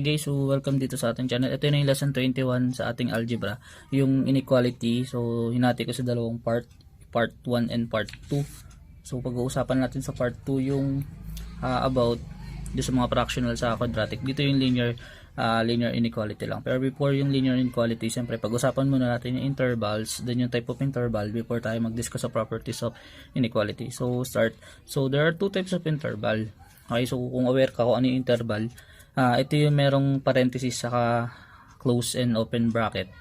Hi guys, so welcome dito sa ating channel. Ito na yung lesson 21 sa ating algebra, yung inequality. So hinati ko sa dalawang part 1 and part 2. So pag-uusapan natin sa part 2 yung about dito sa mga fractional sa quadratic. Dito yung linear inequality lang. Pero before yung linear inequality, siyempre pag-usapan muna natin yung intervals, then yung type of interval before tayo mag-discuss sa properties of inequality. So start. So there are two types of interval. Okay, so kung aware ka kung ano yung interval, ito yung merong parenthesis saka close and open bracket.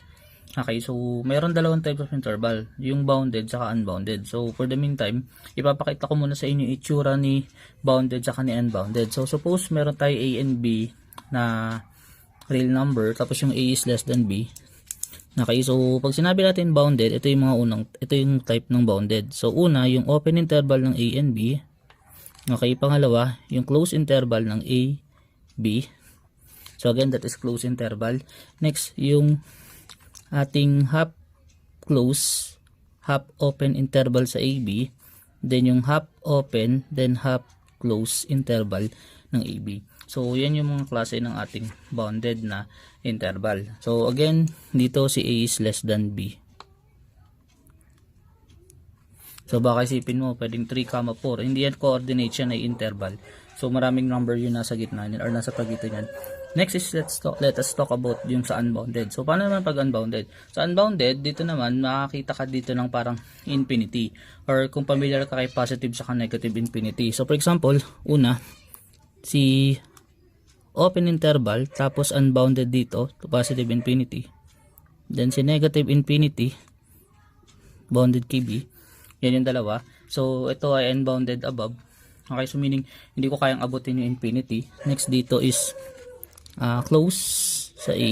Okay, so meron dalawang types of interval, yung bounded saka unbounded. So for the meantime, ipapakita ko muna sa inyo itsura ni bounded saka ni unbounded. So suppose meron tayo A and B na real number, tapos yung A is less than B. Okay, so pag sinabi natin bounded, ito yung type ng bounded. So una, yung open interval ng A and B. Okay, pangalawa, yung close interval ng A, B. So again, that is close interval. Next, yung ating half close, half open interval sa AB. Then yung half open, then half close interval ng AB. So yan yung mga klase ng ating bounded na interval. So again, dito si A is less than B. So baka isipin mo, pwedeng 3, 4. Hindi yan coordinate siya na interval. So maraming number yun nasa gitna niyan or nasa pagitan niyan. Next is let us talk about yung sa unbounded. So paano naman pag unbounded? Sa unbounded, dito naman makakita ka dito ng parang infinity. Or kung familiar ka kay positive saka negative infinity. So for example, una, si open interval, tapos unbounded dito to positive infinity. Then si negative infinity, bounded KB. Yan yung dalawa. So, ito ay unbounded above. Okay, so meaning, hindi ko kayang abutin yung infinity. Next dito is close sa A.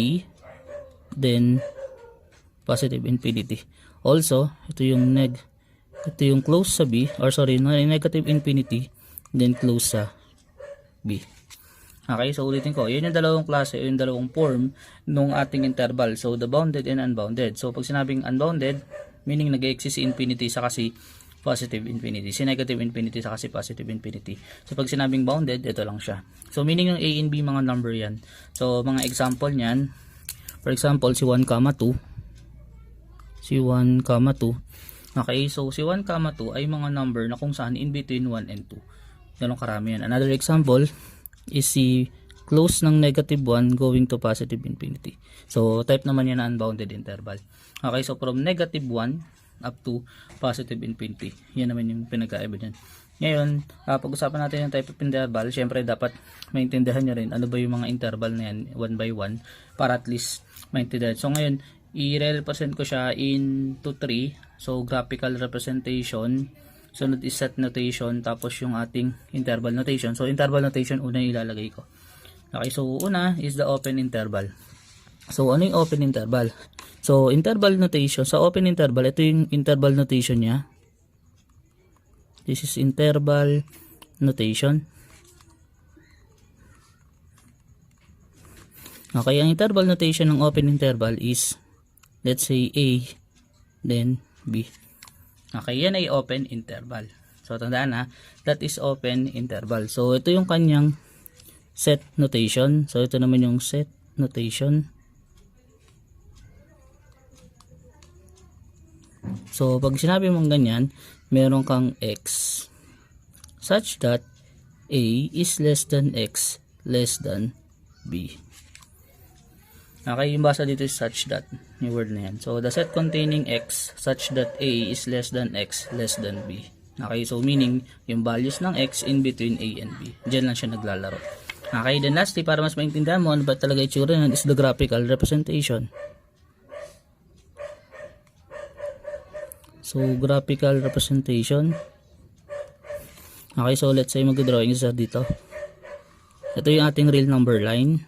Then, positive infinity. Also, ito yung close sa B. Or sorry, negative infinity. Then, close sa B. Okay, so ulitin ko. Yun yung dalawang klase, yung dalawang form ng ating interval. So, the bounded and unbounded. So, pag sinabing unbounded, meaning nag-exist si infinity sa kasi positive infinity. Si negative infinity sa kasi positive infinity. So pag sinabing bounded, ito lang siya. So meaning yung A and B mga number yan. So mga example niyan, for example si 1, 2. Si 1, 2. Okay, so si 1, 2 ay mga number na kung saan in between 1 and 2. Ganun karami yan. Another example is si close ng negative 1 going to positive infinity. So type naman yan na unbounded interval. Okay, so from negative 1 up to positive infinity. Yan naman yung pinagkaiba dyan. Ngayon, pag-usapan natin yung type of interval, syempre dapat maintindihan nyo rin ano ba yung mga interval na yan, 1 by 1, para at least maintindihan. So ngayon, i-represent ko siya into 3. So graphical representation, sunod is set notation, tapos yung ating interval notation. So interval notation, una yung ilalagay ko. Okay, so una is the open interval. So ano yung open interval? So interval notation, sa open interval, ito yung interval notation niya. This is interval notation. Okay, ang interval notation ng open interval is, let's say A, then B. Okay, yan ay open interval. So tandaan ha, that is open interval. So ito yung kanyang set notation. So ito naman yung set notation. So pag sinabi mong ganyan, meron kang x such that A is less than x less than B. Okay, yung basa dito is such that, yung word na yan. So the set containing x such that A is less than x less than B. Okay, so meaning yung values ng x in between A and B. Diyan lang siya naglalaro. Okay, then lastly, para mas maintindihan mo ano ba talaga itsura yan, is the graphical representation. So graphical representation. Okay, so let's say mag-drawing isa dito. Ito yung ating real number line.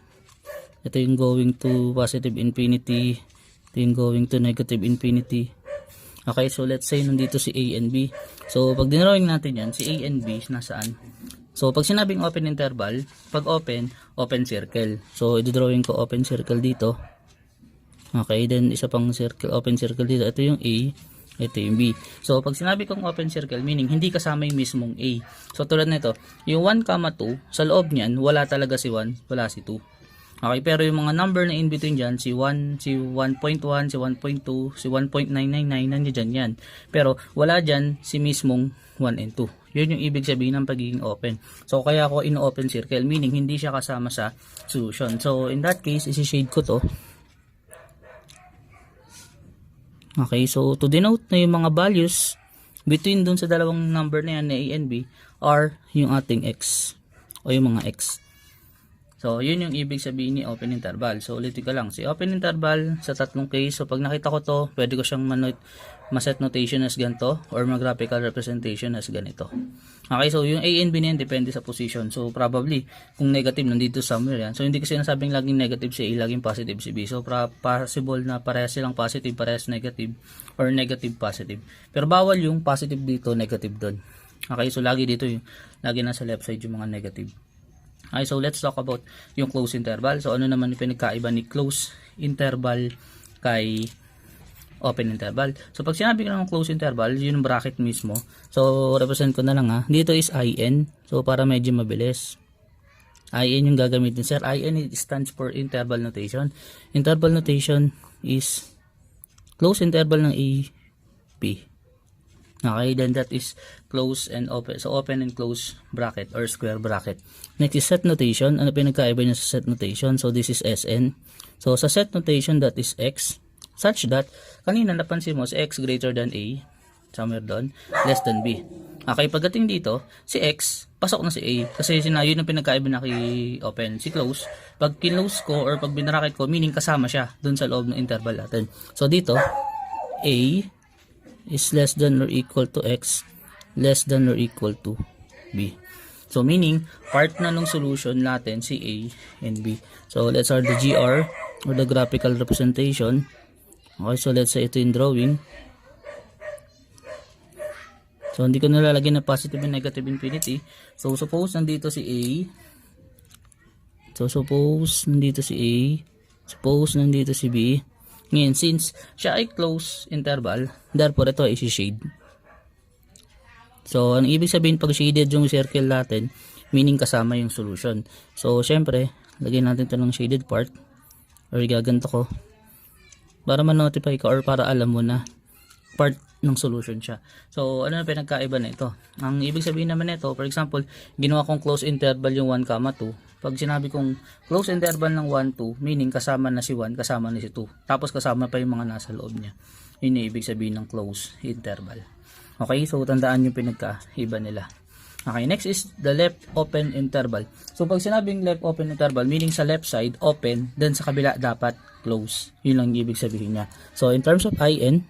Ito yung going to positive infinity. Ito yung going to negative infinity. Okay, so let's say nandito si A and B. So pag dinrawing natin yan, si A and B nasaan? So pag sinabing open interval, pag open circle. So i-drawing ko open circle dito. Okay, then isa pang circle, open circle dito. Ito yung A, ito yung B. So pag sinabi kong open circle, meaning hindi kasama yung mismong A. So tulad nito, yung 1, 2, sa loob niyan wala talaga si 1, wala si 2. Okay, pero yung mga number na in between dyan, si 1, si 1.1, si 1.2, si 1.999, nandiyan dyan yan. Pero wala dyan si mismong 1 and 2. Yun yung ibig sabihin ng pagiging open. So, kaya ako in-open circle, meaning hindi siya kasama sa solution. So, in that case, isi-shade ko to. Okay, so to denote na yung mga values between dun sa dalawang number na yan na A and B are yung ating X o yung mga X. So, yun yung ibig sabihin ni open interval. So, ulitin ko lang. Si open interval sa tatlong case. So, pag nakita ko to, pwede ko siyang ma-set notation as ganito or mag-graphical representation as ganito. Okay, so yung A and B na yan depende sa position. So, probably, kung negative, nandito somewhere yan. So, hindi ko sinasabing laging negative si A, laging positive si B. So, possible na parehas silang positive, parehas negative, or negative positive. Pero bawal yung positive dito, negative doon. Okay, so lagi dito yung, lagi nasa left side yung mga negative. Okay, so let's talk about yung close interval. So, ano naman yung pinagkaiba ni close interval kay open interval? So, pag sinabi ko ng close interval, yun yung bracket mismo. So, represent ko na lang ha. Dito is IN. So, para medyo mabilis. IN yung gagamitin. Sir, IN stands for interval notation. Interval notation is close interval ng A, B. Okay, then that is close and open. So, open and close bracket or square bracket. Next is set notation. Ano pinagkaiba niya sa set notation? So, this is SN. So, sa set notation, that is X. Such that, kanina napansin mo, si X greater than A, somewhere doon, less than B. Okay, pagdating dito, si X, pasok na si A. Kasi yun yung pinagkaiba na kay open. Si close, pag kinlose ko or pag binarakit ko, meaning kasama siya doon sa loob ng interval natin. So, dito, A is less than or equal to X, less than or equal to B. So, meaning, part na ng solution natin si A and B. So, let's start the GR or the graphical representation. Okay, so let's say ito yung drawing. So, hindi ko nalalagyan na positive and negative infinity. So, suppose nandito si A. So, suppose nandito si A. Suppose nandito si B. Ngayon, since siya ay close interval, therefore ito ay isi-shade. So, ang ibig sabihin pag shaded yung circle natin, meaning kasama yung solution. So, syempre, lagyan natin ito ng shaded part or gaganto ko para ma-notify ka or para alam mo na part ng solution siya. So, ano na pinagkaiba na ito? Ang ibig sabihin naman nito, for example, ginawa kong close interval yung 1, 2. Pag sinabi kong close interval ng 1, 2, meaning kasama na si 1, kasama na si 2. Tapos kasama pa yung mga nasa loob niya. Yun yung ibig sabihin ng close interval. Okay, so tandaan yung pinagkaiba nila. Okay, next is the left open interval. So, pag sinabing left open interval, meaning sa left side, open, then sa kabila dapat close. Yun lang yung ibig sabihin niya. So, in terms of IN,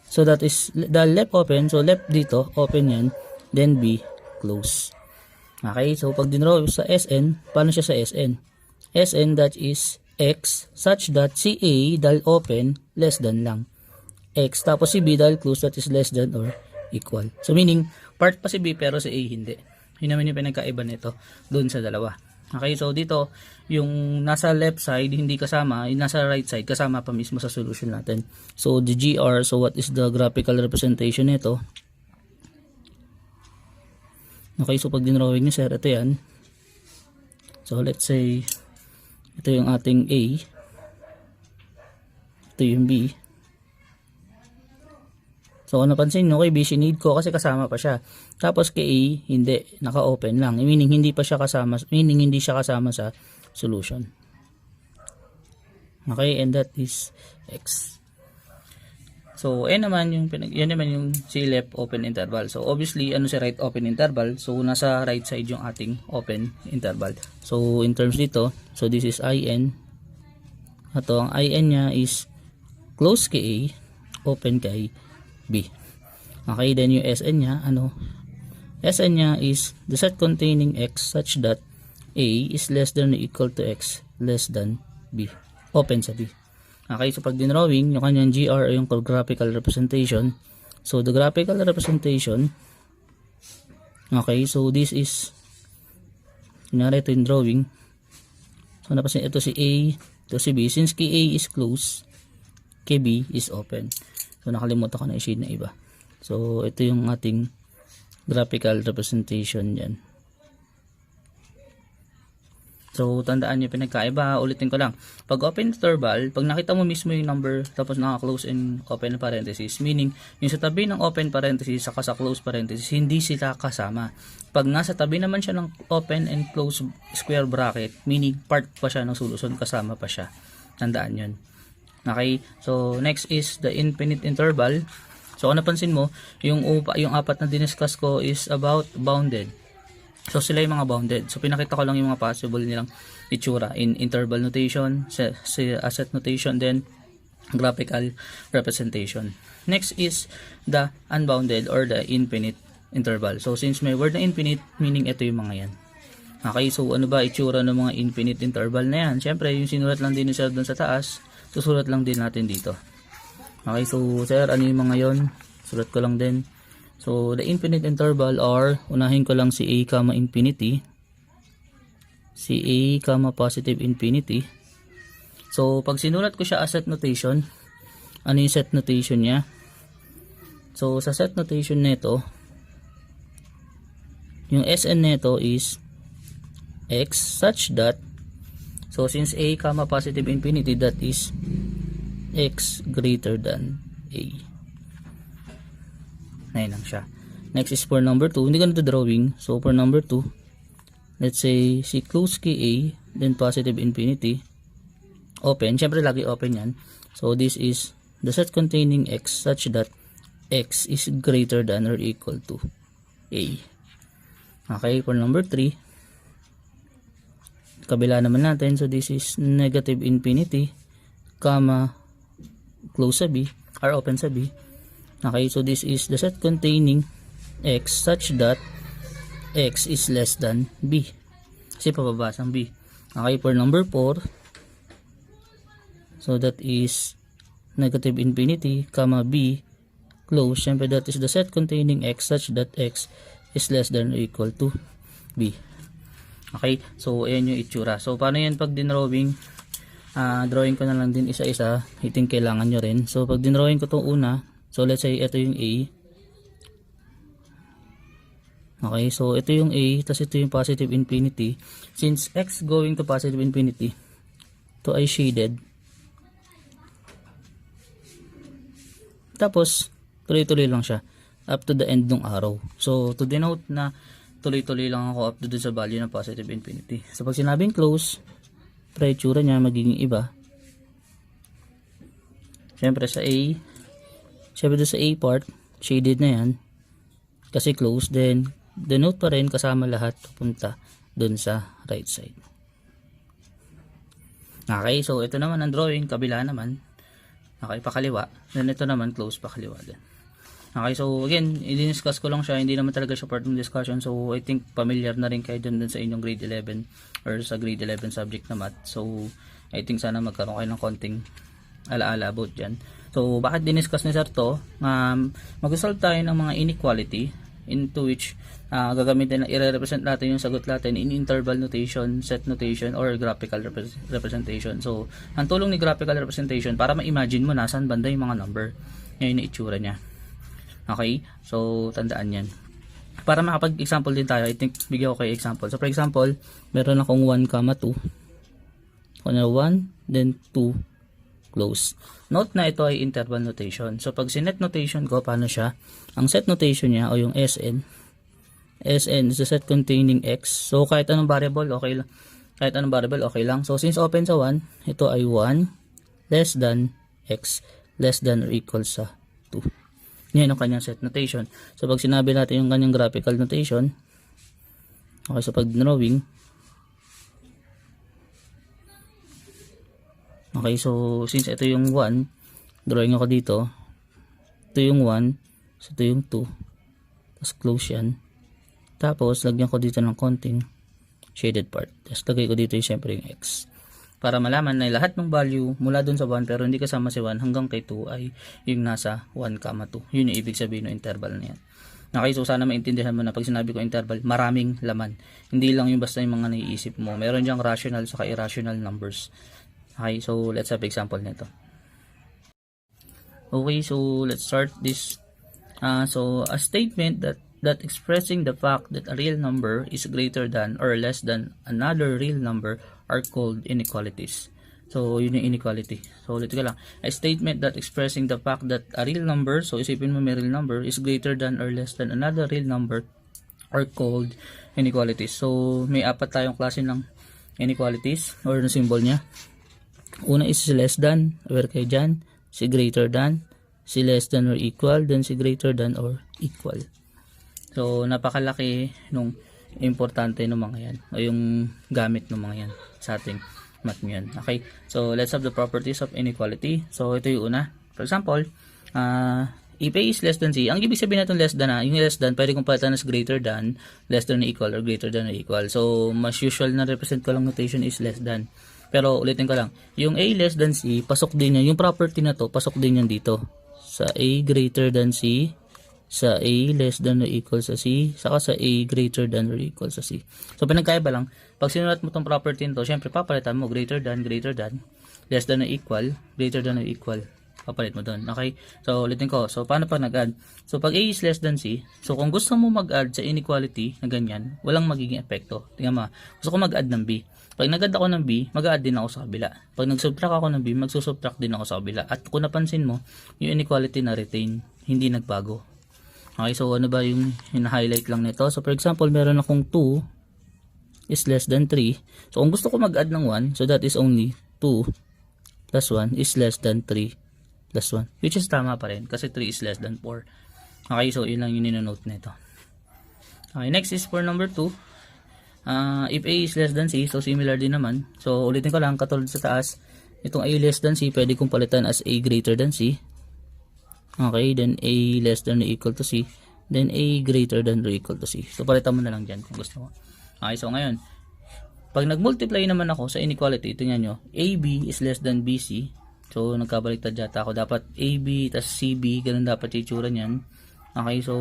so that is the left open, so left dito, open yan, then B, close. Okay, so pag dinraw sa SN, paano siya sa SN? SN that is X such that si A dahil open, less than lang. X, tapos si B dahil close, that is less than or equal. So meaning, part pa si B pero si A hindi. Yun naman yung pinagkaiba nito doon sa dalawa. Okay, so dito, yung nasa left side, hindi kasama, yung nasa right side, kasama pa mismo sa solution natin. So the GR, so what is the graphical representation nito? Okay, so pag dinrawing nyo sir, ito yan. So let's say, ito yung ating A. Ito yung B. So kung napansin nyo, kay B, sinid ko kasi kasama pa siya. Tapos kay A, hindi, naka-open lang. Meaning, hindi pa siya kasama, meaning hindi siya kasama sa solution. Okay, and that is X. So, yan naman yung si left open interval. So, obviously, ano si right open interval? So, nasa right side yung ating open interval. So, in terms dito, so this is IN. Ito, ang IN niya is close kay A, open kay B. Okay, then yung SN niya, ano? SN niya is the set containing X such that A is less than or equal to X less than B. Open sa B. Okay, so pag dinrawing, yung kanyang GR yung graphical representation. So, the graphical representation, okay, so this is, kunyari ito yung drawing. So, napasin, ito si A, ito si B. Since kay A is close, kay B is open. So, nakalimutan ko na i-shade na iba. So, ito yung ating graphical representation yan. So, tandaan nyo pinagkaiba. Ulitin ko lang. Pag open interval, pag nakita mo mismo yung number, tapos naka-close and open parenthesis, meaning, yung sa tabi ng open parenthesis, saka sa close parenthesis, hindi sila kasama. Pag nasa tabi naman siya ng open and close square bracket, meaning part pa siya ng solusyon, kasama pa siya. Tandaan yun. Okay? So, next is the infinite interval. So, kung napansin mo, yung apat na diniscuss ko is about bounded. So, sila yung mga bounded. So, pinakita ko lang yung mga possible nilang itsura in interval notation, set notation, then graphical representation. Next is the unbounded or the infinite interval. So, since may word na infinite, meaning ito yung mga yan. Okay, so ano ba itsura ng mga infinite interval na yan? Siyempre, yung sinulat lang din sir doon sa taas, susulat lang din natin dito. Okay, so sir, ano yung mga yon? Sulat ko lang din. So, the infinite interval or, unahin ko lang si a, infinity. Si a, positive infinity. So, pag sinulat ko siya as set notation, ano yung set notation niya? So, sa set notation nito, yung Sn nito is x such that, so since a, positive infinity, that is x greater than a. Ayan lang siya. Next is for number 2. Hindi ko na drawing. So, for number 2, let's say, si close key a, then positive infinity, open. Siyempre, lagi open yan. So, this is the set containing x such that x is greater than or equal to a. Okay, for number 3, kabila naman natin. So, this is negative infinity, close sa b, or open sa b. Okay, so this is the set containing x such that x is less than b. Kasi pababa ang b. Okay, for number 4, so that is negative infinity, b, close. Siyempre, that is the set containing x such that x is less than or equal to b. Okay, so ayan yung itsura. So, paano yan pag dinrawing? Drawing ko na lang din isa-isa. I think kailangan nyo rin. So, pag dinrawing ko itong una, so let's say ito yung a. Okay, so ito yung a, tapos ito yung positive infinity. Since x going to positive infinity, ito ay shaded. Tapos, tuloy-tuloy lang siya up to the end ng arrow. So, to denote na tuloy-tuloy lang ako up to dun sa value ng positive infinity. So, pag sinabing close, itsura niya magiging iba. Siyempre sa A, siyempre sa A part, shaded na yan. Kasi close, then denote pa rin kasama lahat pupunta dun sa right side. Okay, so ito naman ang drawing, kabila naman. Okay, pakaliwa. Then ito naman, close, pakaliwa din. Okay, so again, i-discuss ko lang siya, hindi naman talaga siya part ng discussion. So I think familiar na rin kayo dun sa inyong grade 11 or sa grade 11 subject na math. So I think sana magkaroon kayo ng konting alaala about dyan. So bakit diniscuss ni sir to? Mag-solve tayo ng mga inequality into which gagamitin na i-represent natin yung sagot natin in interval notation, set notation, or graphical representation. So ang tulong ni graphical representation para ma-imagine mo nasan banda yung mga number. Ngayon yung itsura niya. Okay, so tandaan yan. Para makapag-example din tayo, I think bigyan ko kayo example. So for example, meron akong 1, 2. 1, then 2, close. Note na ito ay interval notation. So pag sinet notation ko, paano siya? Ang set notation niya o yung Sn is the set containing x. So kahit anong variable, okay lang. Kahit anong variable, okay lang. So since open sa 1, ito ay 1 less than x less than or equal sa 2. Yan ang kanyang set notation. So pag sinabi natin yung kanyang graphical notation, okay, so pag drawing, okay, so since ito yung 1, drawing ako dito, ito yung 1, so ito yung 2, tapos close yan, tapos lagyan ko dito ng konting shaded part, tapos lagay ko dito yung syempre yung x, para malaman na lahat ng value mula dun sa 1 pero hindi kasama si 1 hanggang kay 2 ay yung nasa 1, 2. Yun yung ibig sabihin ng interval na yan. Okay, so sana maintindihan mo na pag sinabi ko interval, maraming laman. Hindi lang yung basta yung mga naiisip mo. Meron diyang rational saka irrational numbers. Okay, so let's have example nito. Okay, so let's start this. So a statement that that expressing the fact that a real number is greater than or less than another real number are called inequalities. So, yun yung inequality. So, ulit ko lang. A statement that expressing the fact that a real number, so isipin mo may real number, is greater than or less than another real number are called inequalities. So, may apat tayong klase ng inequalities or ng symbol niya. Una is si less than, aware kayo dyan. Si greater than, si less than or equal, then si greater than or equal. So, napakalaki nung importante ng mga yan, o yung gamit ng mga yan sa ating math yan. Okay, so let's have the properties of inequality. So, ito yung una. For example, if A is less than C, ang ibig sabihin natin less than, yung less than, pwede kong palitan as greater than, less than or equal, or greater than or equal. So, mas usual na represent ko lang notation is less than. Pero, ulitin ko lang, yung A less than C, pasok din yan, yung property na to, pasok din yan dito. Sa A greater than C, sa A less than or equal sa C, saka sa A greater than or equal sa C. So, pinagkaiba lang, pag sinulat mo tong property nito, syempre, papalitan mo greater than, less than or equal, greater than or equal. Papalit mo doon. Okay? So, ulitin ko. So, paano pa nag-add? So, pag A is less than C, so kung gusto mo mag-add sa inequality na ganyan, walang magiging epekto. Tingnan mo, gusto ko mag-add ng B. Pag nag-add ako ng B, mag-add din ako sa kabila. Pag nag-subtract ako ng B, magsusubtract din ako sa kabila. At kung napansin mo, yung inequality na retain, hindi nagbago. Okay, so ano ba yung hina-highlight lang nito? So, for example, meron akong 2 is less than 3. So, kung gusto ko mag-add ng 1, so that is only 2 plus 1 is less than 3 plus 1. Which is tama pa rin kasi 3 is less than 4. Okay, so yun lang yung ninonote nito. Okay, next is for number 2. If A is less than C, so similar din naman. So, ulitin ko lang, katulad sa taas, itong A less than C, pwede kong palitan as A greater than C. Okay, then A less than or equal to C. Then A greater than or equal to C. So, palitan mo na lang dyan kung gusto mo. Okay, so ngayon, pag nag-multiply naman ako sa inequality, tingnan nyo, AB is less than BC. So, nagkabaliktad yata ako. Dapat AB tas CB, ganun dapat yung itsura niyan. Okay, so,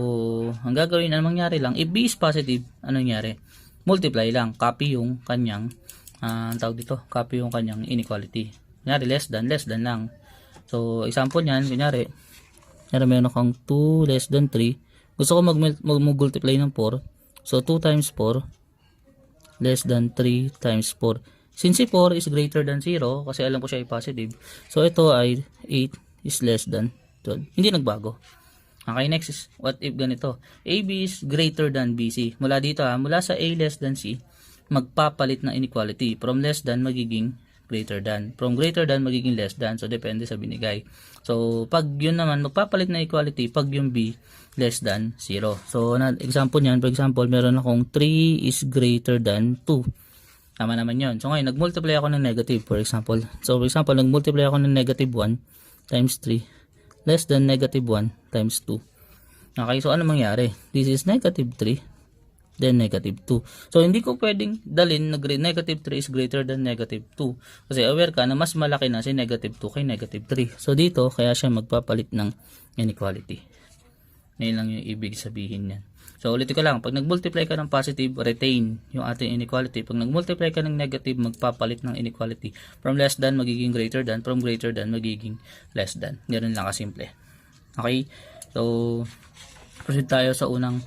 ang gagawin, anong mangyari lang, if B is positive, anong nangyari? Multiply lang, copy yung kanyang, tawag dito, copy yung kanyang inequality. Kunyari, less than lang. So, example niyan, kunyari, meron akong 2 less than 3. Gusto ko mag-multiply ng 4. So, 2 times 4 less than 3 times 4. Since si 4 is greater than 0, kasi alam ko siya ay positive, so ito ay 8 is less than 12. Hindi nagbago. Okay, next is, what if ganito? AB is greater than BC. Mula dito mula sa A less than C, magpapalit ng inequality. From less than, magiging greater than. From greater than, magiging less than. So, depende sa binigay. So, pag yun naman, magpapalit na equality pag yung B less than 0. So, example niyan, for example, meron akong 3 is greater than 2. Tama naman yun. So, ngayon, nag-multiply ako ng negative, for example. So, for example, nag-multiply ako ng negative 1 times 3 less than negative 1 times 2. Okay, so ano mangyari? This is negative 3, then negative 2. So, hindi ko pwedeng dalhin na negative 3 is greater than negative 2. Kasi aware ka na mas malaki na si negative 2 kay negative 3. So, dito, kaya siya magpapalit ng inequality. Ngayon lang yung ibig sabihin niyan. So, ulitin ko lang. Pag nag-multiply ka ng positive, retain yung ating inequality. Pag nag-multiply ka ng negative, magpapalit ng inequality. From less than, magiging greater than. From greater than, magiging less than. Ganun lang kasimple. Okay? So, proceed tayo sa unang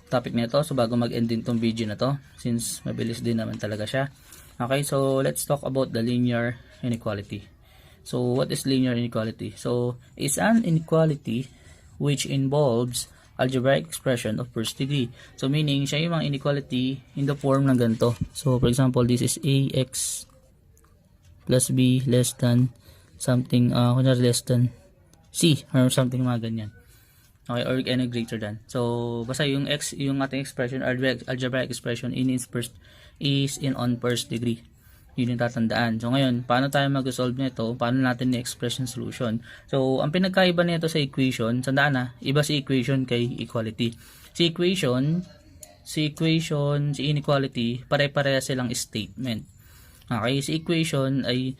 topic nito. So, bago mag-end din tong video na to, since mabilis din naman talaga siya. Okay, so let's talk about the linear inequality. So, what is linear inequality? So, it's an inequality which involves algebraic expression of first degree. So, meaning, siya yung mga inequality in the form ng ganito. So, for example, this is AX plus B less than something, kunyari less than C, or something mga ganyan. Okay, or any greater than. So, basta yung X, yung ating expression, algebraic expression is in on first degree. Yun yung tatandaan. So, ngayon, paano tayo mag-solve nito? Paano natin ni-express yung solution? So, ang pinagkaiba nito sa equation, tandaan na, iba si equation kay equality. Si inequality, pare-pareha silang statement. Okay, si equation ay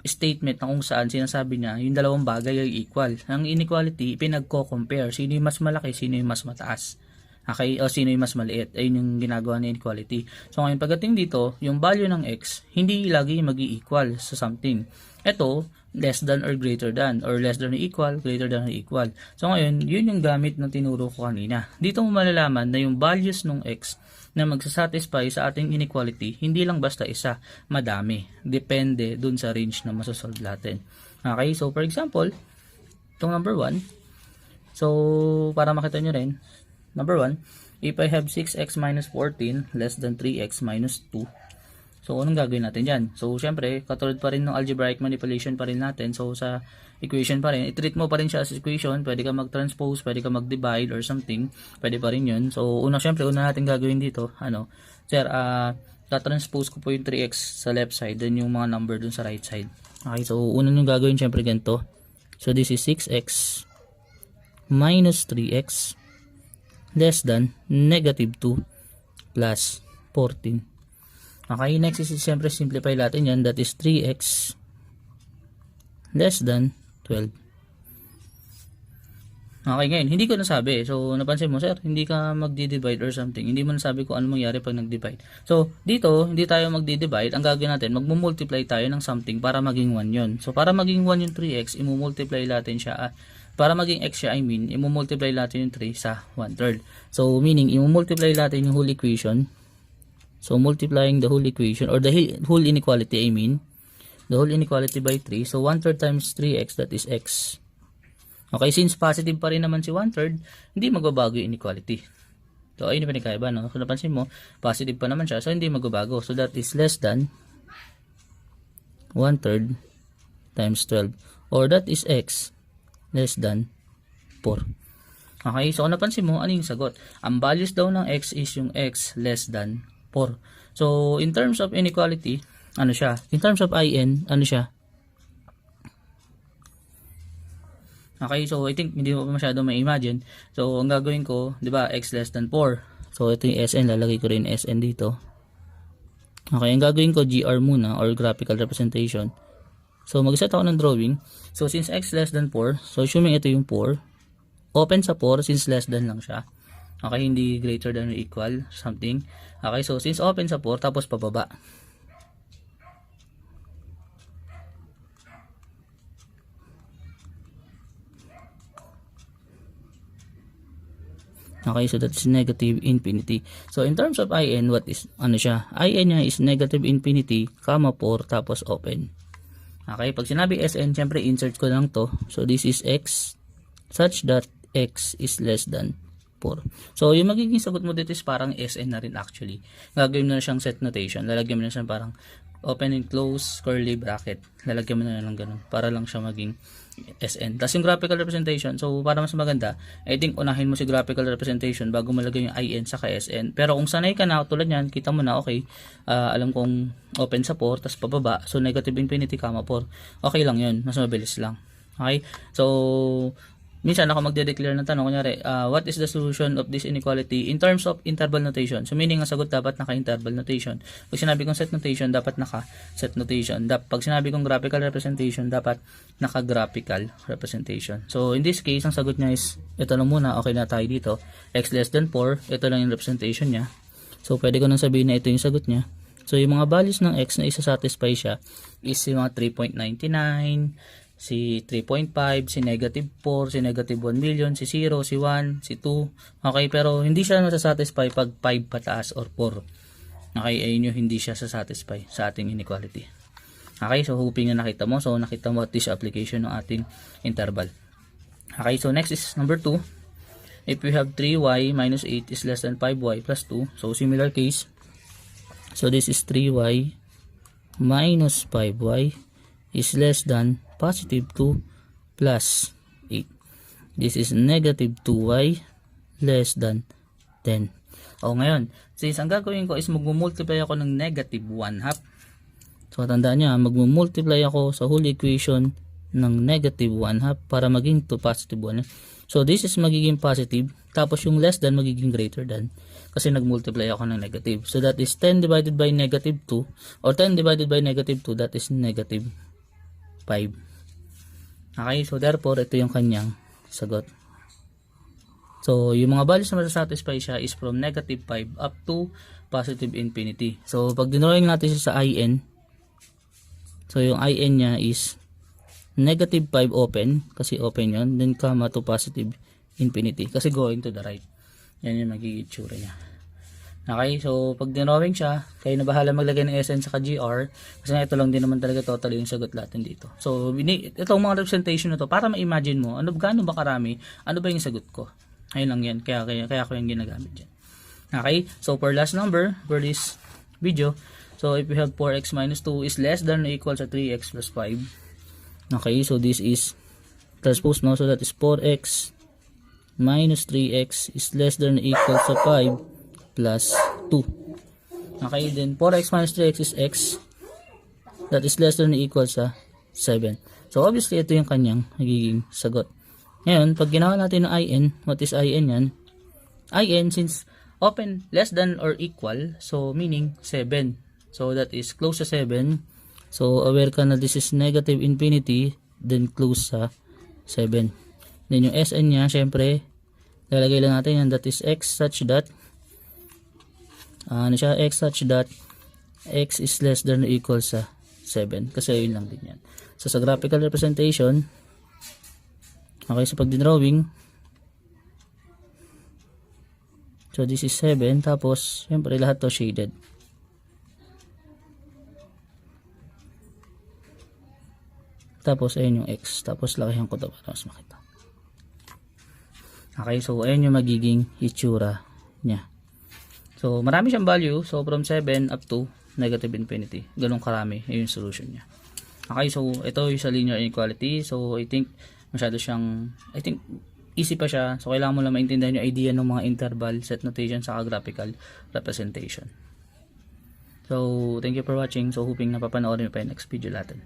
statement na kung saan sinasabi niya, yung dalawang bagay ay equal. Ang inequality, pinagko-compare. Sino yung mas malaki, sino yung mas mataas. Okay, o sino yung mas maliit. Ayun yung ginagawa ng inequality. So, ngayon, pagdating dito, yung value ng x, hindi lagi mag-i-equal sa something. Ito, less than or greater than, or less than or equal, greater than or equal. So ngayon, yun yung gamit na tinuro ko kanina. Dito mo malalaman na yung values ng x na magsasatisfy sa ating inequality, hindi lang basta isa, madami. Depende dun sa range na masosolve natin. Okay, so for example, itong number 1, so para makita nyo rin, number 1, if I have 6x minus 14 less than 3x minus 2, so, anong gagawin natin dyan? So, syempre, katulad pa rin ng algebraic manipulation pa rin natin. So, sa equation pa rin, i-treat mo pa rin siya as equation. Pwede ka mag-transpose, pwede ka mag-divide or something. Pwede pa rin yun. So, syempre, una natin gagawin dito, sir, ta-transpose ko po yung 3x sa left side, then yung mga number dun sa right side. Okay, so, una nyung gagawin, syempre, ganito. So, this is 6x minus 3x less than negative 2 plus 14. Okay, next is siyempre simplify natin yan. That is 3x less than 12. Okay, ngayon, hindi ko nasabi. So, napansin mo, sir, hindi ka magdi-divide or something. Hindi mo nasabi kung ano mangyari pag nag-divide. So, dito, hindi tayo magdi-divide. Ang gagawin natin, magmumultiply tayo ng something para maging 1 yun. So, para maging 1 yung 3x, imumultiply natin siya. Para maging x siya, imumultiply natin yung 3 sa 1/3. So, meaning, imumultiply natin yung whole equation. So, multiplying the whole equation, or the whole inequality, the whole inequality by 3. So, 1/3 times 3x, that is x. Okay, since positive pa rin naman si 1/3, hindi magbabago yung inequality. So, ayun yung pinagkaiba, no? So, napansin mo, positive pa naman siya, so hindi magbabago. So, that is less than 1/3 times 12. Or that is x less than 4. Okay, so kung napansin mo, ano yung sagot? Ang values daw ng x is yung x less than 4. So, in terms of inequality, ano siya? In terms of IN, ano siya? Okay, so I think hindi mo pa masyado ma-imagine. So, ang gagawin ko, di ba, x less than 4. So, ito yung SN, lalagay ko rin SN dito. Okay, ang gagawin ko, GR muna, or graphical representation. So, mag-set ako ng drawing. So, since x less than 4, so assuming ito yung 4, open sa 4, since less than lang siya. Okay, hindi greater than or equal, something. Okay, so since open sa 4, tapos pababa. Okay, so that's negative infinity. So in terms of IN, what is, ano siya? IN niya is negative infinity, comma 4, tapos open. Okay, pag sinabi SN, syempre insert ko lang to. So this is x, such that x is less than 4. So, yung magiging sagot mo dito is parang SN na rin actually. Gagawin mo na siyang set notation. Lalagyan mo na siyang parang open and close curly bracket. Lalagyan mo na lang ganun para lang siya maging SN. Tapos yung graphical representation, so para mas maganda, I think unahin mo si graphical representation bago malagay yung IN sa SN. Pero kung sanay ka na, tulad yan, kita mo na, okay, alam kong open sa 4, tapos pababa, so negative infinity, comma 4. Okay lang yun, mas mabilis lang. Okay, so minsan ako magde-declare ng tanong, kunyari, what is the solution of this inequality in terms of interval notation? So meaning ang sagot dapat naka-interval notation. Pag sinabi kong set notation, dapat naka-set notation. Pag sinabi kong graphical representation, dapat naka-graphical representation. So in this case, ang sagot niya is, ito lang muna, okay na tayo dito. X less than 4, ito lang yung representation niya. So pwede ko nang sabihin na ito yung sagot niya. So yung mga values ng x na isa-satisfy siya is yung mga 3.99, si 3.5, si negative 4, si negative 1 million, si 0, si 1, si 2. Okay, pero hindi siya masasatisfy pag 5 pataas or 4. Okay, ayun yung hindi siya sasatisfy sa ating inequality. Okay, so hoping na nakita mo. So nakita mo at this application ng ating interval. Okay, so next is number 2. If we have 3y minus 8 is less than 5y plus 2. So similar case. So this is 3y minus 5y is less than positive 2 plus 8. This is negative 2y less than 10. O ngayon, since ang gagawin ko is magmumultiply ako ng negative 1 half. So tandaan nyo, magmumultiply ako sa whole equation ng negative 1 half para maging to positive 1. So this is magiging positive, tapos yung less than magiging greater than. Kasi nagmultiply ako ng negative. So that is 10 divided by negative 2, or 10 divided by negative 2, that is negative 5. Okay, so therefore, ito yung kanyang sagot. So, yung mga values na masasatisfy siya is from negative 5 up to positive infinity. So, pag dinrawing natin siya sa IN, so yung IN niya is negative 5 open, kasi open yun, then comma to positive infinity, kasi going to the right. Yan yung magiging itsura niya. Okay, so pag dinrawing siya, kayo na bahala maglagay ng SN sa GR, kasi ito lang din naman talaga totally yung sagot natin dito. So itong mga representation na to, para ma-imagine mo, gaano ba karami, ano ba yung sagot ko. Ayun lang yan, kaya ko yung ginagamit dyan. Okay, so for last number, for this video, so if we have 4x minus 2 is less than or equal sa 3x plus 5. Okay, so this is transpose now, so that is 4x minus 3x is less than or equal sa 5 plus 2. Okay, then 4x minus 3x is x, that is less than or equal sa 7. So obviously ito yung kanyang magiging sagot. Ngayon, pag ginawa natin ng in, what is in yan? In, since open less than or equal, so meaning 7. So that is close sa 7. So aware ka na this is negative infinity, then close sa 7. Then yung Sn niya, syempre, lalagay lang natin yan, that is x such that x such that x is less than or equal sa 7, kasi yun lang din yan. So sa graphical representation, okay, sa pagdrawing, so this is 7, tapos syempre lahat to shaded. Tapos ayun yung x, tapos lakihan ko to para mas makita. Okay, so ayun yung magiging itsura niya. So, marami siyang value. So, from 7 up to negative infinity. Ganun karami. Yun yung solution niya. Okay, so, ito yung sa linear inequality. So, I think, easy pa siya. So, kailangan mo lang maintindihan yung idea ng mga interval, set notation, saka graphical representation. So, thank you for watching. So, hoping napapanoorin mo pa yung next video natin.